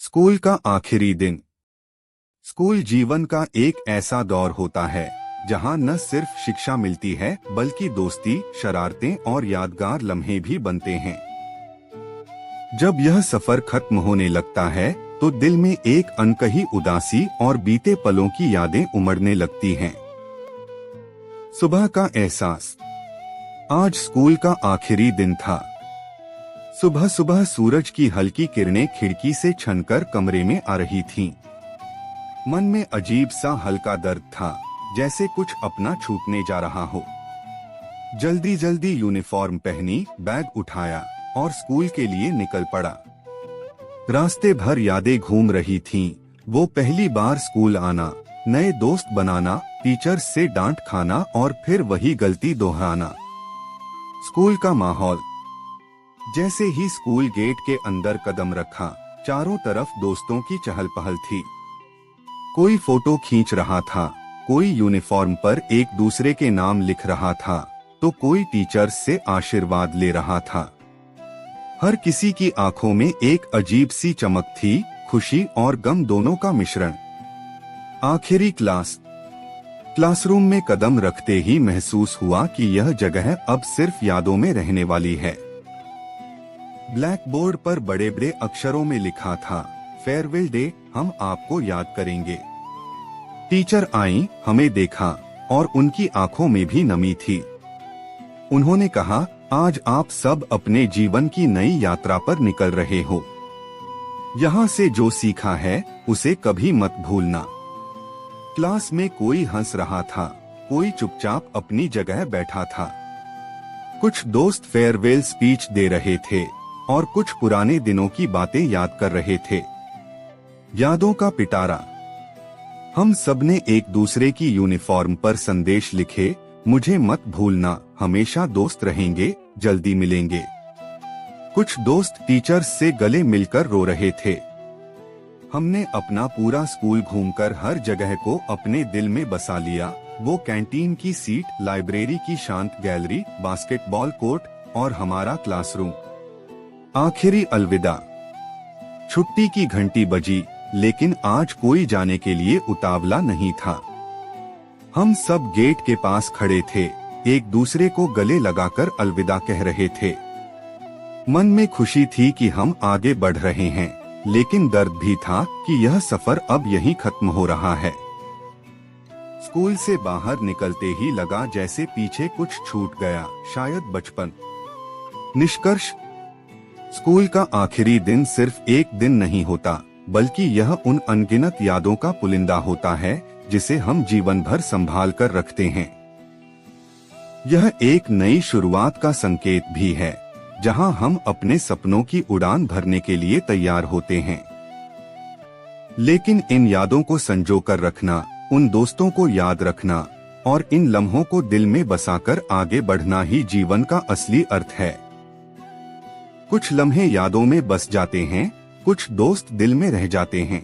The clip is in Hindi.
स्कूल का आखिरी दिन। स्कूल जीवन का एक ऐसा दौर होता है जहां न सिर्फ शिक्षा मिलती है बल्कि दोस्ती, शरारतें और यादगार लम्हे भी बनते हैं। जब यह सफर खत्म होने लगता है तो दिल में एक अनकही उदासी और बीते पलों की यादें उमड़ने लगती हैं। सुबह का एहसास। आज स्कूल का आखिरी दिन था। सुबह सुबह सूरज की हल्की किरणें खिड़की से छनकर कमरे में आ रही थीं। मन में अजीब सा हल्का दर्द था, जैसे कुछ अपना छूटने जा रहा हो। जल्दी जल्दी यूनिफॉर्म पहनी, बैग उठाया और स्कूल के लिए निकल पड़ा। रास्ते भर यादें घूम रही थीं। वो पहली बार स्कूल आना, नए दोस्त बनाना, टीचर्स से डांट खाना और फिर वही गलती दोहराना। स्कूल का माहौल। जैसे ही स्कूल गेट के अंदर कदम रखा, चारों तरफ दोस्तों की चहल पहल थी। कोई फोटो खींच रहा था, कोई यूनिफॉर्म पर एक दूसरे के नाम लिख रहा था, तो कोई टीचर्स से आशीर्वाद ले रहा था। हर किसी की आंखों में एक अजीब सी चमक थी, खुशी और गम दोनों का मिश्रण। आखिरी क्लास। क्लासरूम में कदम रखते ही महसूस हुआ कि यह जगह अब सिर्फ यादों में रहने वाली है। ब्लैक बोर्ड पर बड़े बड़े अक्षरों में लिखा था, फेयरवेल डे, हम आपको याद करेंगे। टीचर आई, हमें देखा और उनकी आंखों में भी नमी थी। उन्होंने कहा, आज आप सब अपने जीवन की नई यात्रा पर निकल रहे हो। यहाँ से जो सीखा है उसे कभी मत भूलना। क्लास में कोई हंस रहा था, कोई चुपचाप अपनी जगह बैठा था। कुछ दोस्त फेयरवेल स्पीच दे रहे थे और कुछ पुराने दिनों की बातें याद कर रहे थे। यादों का पिटारा। हम सबने एक दूसरे की यूनिफॉर्म पर संदेश लिखे, मुझे मत भूलना, हमेशा दोस्त रहेंगे, जल्दी मिलेंगे। कुछ दोस्त टीचर्स से गले मिलकर रो रहे थे। हमने अपना पूरा स्कूल घूमकर हर जगह को अपने दिल में बसा लिया। वो कैंटीन की सीट, लाइब्रेरी की शांत गैलरी, बास्केटबॉल कोर्ट और हमारा क्लासरूम। आखिरी अलविदा। छुट्टी की घंटी बजी, लेकिन आज कोई जाने के लिए उतावला नहीं था। हम सब गेट के पास खड़े थे, एक दूसरे को गले लगाकर अलविदा कह रहे थे। मन में खुशी थी कि हम आगे बढ़ रहे हैं, लेकिन दर्द भी था कि यह सफर अब यहीं खत्म हो रहा है। स्कूल से बाहर निकलते ही लगा जैसे पीछे कुछ छूट गया, शायद बचपन। निष्कर्ष। स्कूल का आखिरी दिन सिर्फ एक दिन नहीं होता, बल्कि यह उन अनगिनत यादों का पुलिंदा होता है जिसे हम जीवन भर संभाल कर रखते हैं। यह एक नई शुरुआत का संकेत भी है, जहां हम अपने सपनों की उड़ान भरने के लिए तैयार होते हैं। लेकिन इन यादों को संजो कर रखना, उन दोस्तों को याद रखना और इन लम्हों को दिल में बसाकर आगे बढ़ना ही जीवन का असली अर्थ है। कुछ लम्हे यादों में बस जाते हैं, कुछ दोस्त दिल में रह जाते हैं।